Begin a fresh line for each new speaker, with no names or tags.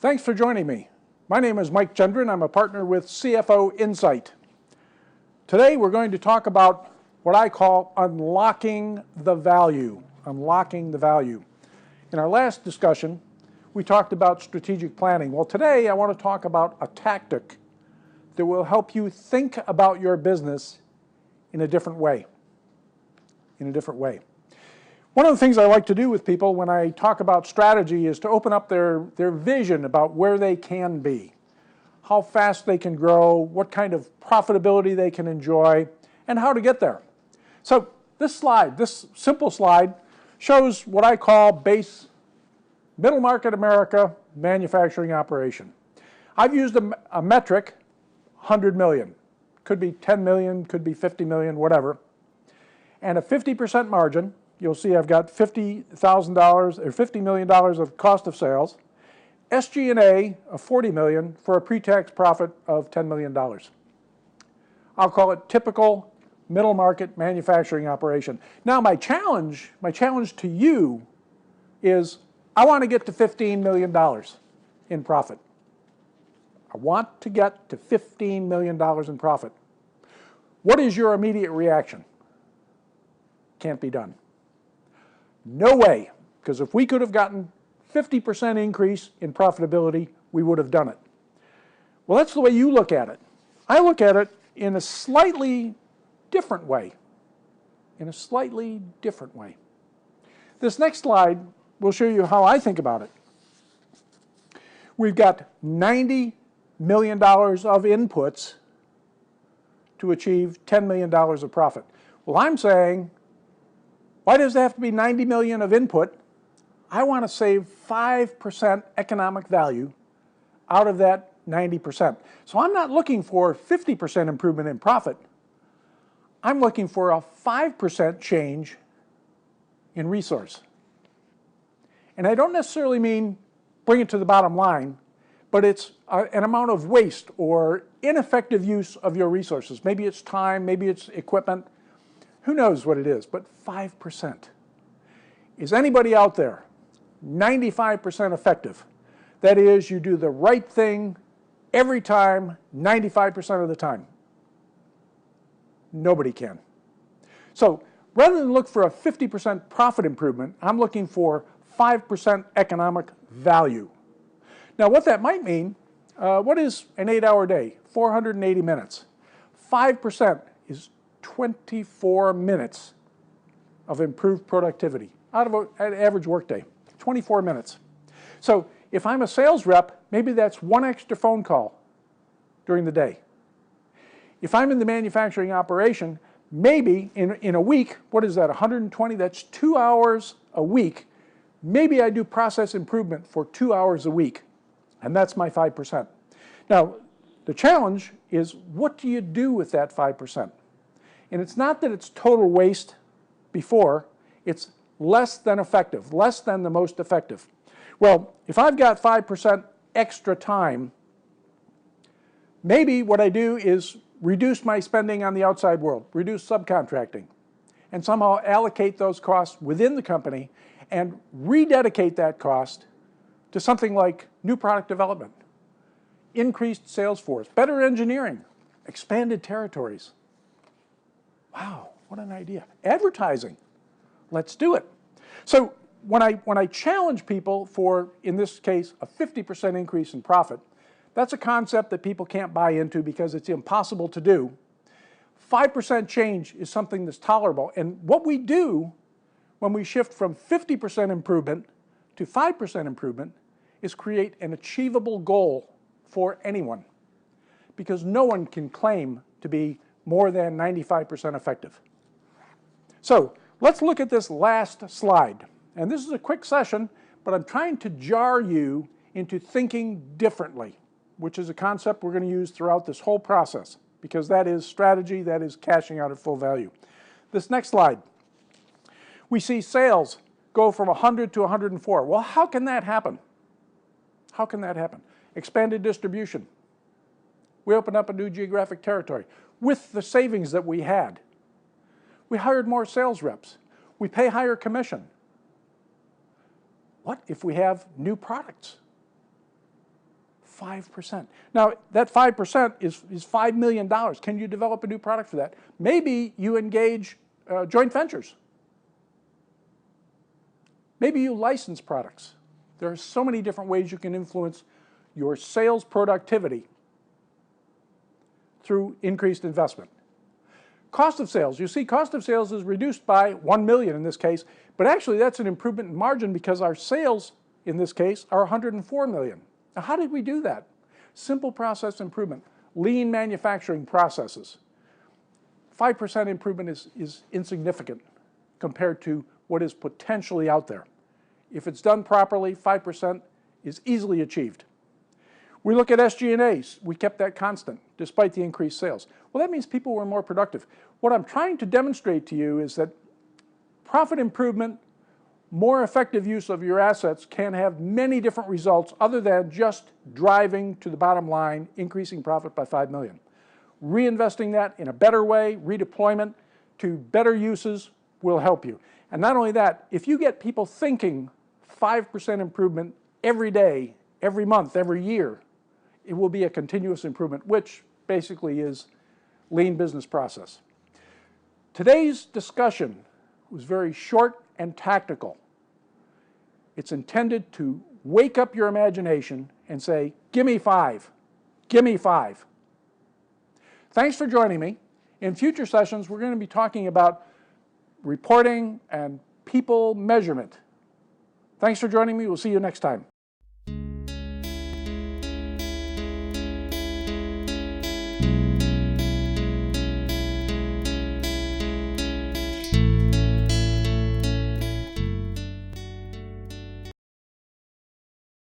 Thanks for joining me. My name is Mike Gendron. I'm a partner with CFO Insight. Today we're going to talk about what I call unlocking the value. Unlocking the value. In our last discussion, we talked about strategic planning. Well, today I want to talk about a tactic that will help you think about your business in a different way. One of the things I like to do with people when I talk about strategy is to open up their vision about where they can be, how fast they can grow, what kind of profitability they can enjoy, and how to get there. So this simple slide, shows what I call base middle market America manufacturing operation. I've used a metric, 100 million. Could be 10 million, could be 50 million, whatever. And a 50% margin. You'll see I've got $50,000 or $50 million of cost of sales, SG&A of $40 million for a pre-tax profit of $10 million. I'll call it typical middle market manufacturing operation. Now my challenge to you is I want to get to $15 million in profit. I want to get to $15 million in profit. What is your immediate reaction? Can't be done. No way, because if we could have gotten 50% increase in profitability, we would have done it. Well, that's the way you look at it. I look at it in a slightly different way. This next slide will show you how I think about it. We've got $90 million of inputs to achieve $10 million of profit. Well, I'm saying, why does it have to be 90 million of input? I want to save 5% economic value out of that 90%. So I'm not looking for 50% improvement in profit. I'm looking for a 5% change in resource. And I don't necessarily mean bring it to the bottom line, but it's an amount of waste or ineffective use of your resources. Maybe it's time, maybe it's equipment. Who knows what it is, but 5%. Is anybody out there 95% effective? That is, you do the right thing every time, 95% of the time. Nobody can. So rather than look for a 50% profit improvement, I'm looking for 5% economic value. Now what that might mean, what is an 8-hour day? 480 minutes. 5% is 24 minutes of improved productivity out of an average workday, 24 minutes. So if I'm a sales rep, maybe that's one extra phone call during the day. If I'm in the manufacturing operation, maybe in a week, what is that, 120? That's 2 hours a week. Maybe I do process improvement for 2 hours a week, and that's my 5%. Now, the challenge is, what do you do with that 5%? And it's not that it's total waste before, it's less than effective, less than the most effective. Well, if I've got 5% extra time, maybe what I do is reduce my spending on the outside world, reduce subcontracting, and somehow allocate those costs within the company and rededicate that cost to something like new product development, increased sales force, better engineering, expanded territories. Wow, what an idea. Advertising, let's do it. So when I challenge people for, in this case, a 50% increase in profit, that's a concept that people can't buy into because it's impossible to do. 5% change is something that's tolerable. And what we do when we shift from 50% improvement to 5% improvement is create an achievable goal for anyone, because no one can claim to be more than 95% effective. So let's look at this last slide. And this is a quick session, but I'm trying to jar you into thinking differently, which is a concept we're going to use throughout this whole process, because that is strategy, that is cashing out at full value. This next slide, we see sales go from 100 to 104. Well, how can that happen? How can that happen? Expanded distribution. We opened up a new geographic territory with the savings that we had. We hired more sales reps. We pay higher commission. What if we have new products? 5%. Now, that 5% is $5 million. Can you develop a new product for that? Maybe you engage joint ventures. Maybe you license products. There are so many different ways you can influence your sales productivity through increased investment. Cost of sales. You see, cost of sales is reduced by $1 million in this case, but actually that's an improvement in margin because our sales in this case are $104 million. Now, how did we do that? Simple process improvement, lean manufacturing processes. 5% improvement is insignificant compared to what is potentially out there. If it's done properly, 5% is easily achieved. We look at SG&A. We kept that constant despite the increased sales. Well, that means people were more productive. What I'm trying to demonstrate to you is that profit improvement, more effective use of your assets can have many different results other than just driving to the bottom line, increasing profit by $5 million. Reinvesting that in a better way, redeployment to better uses will help you. And not only that, if you get people thinking 5% improvement every day, every month, every year, it will be a continuous improvement, which basically is lean business process. Today's discussion was very short and tactical. It's intended to wake up your imagination and say, give me 5, give me 5. Thanks for joining me. In future sessions, we're going to be talking about reporting and people measurement. Thanks for joining me. We'll see you next time.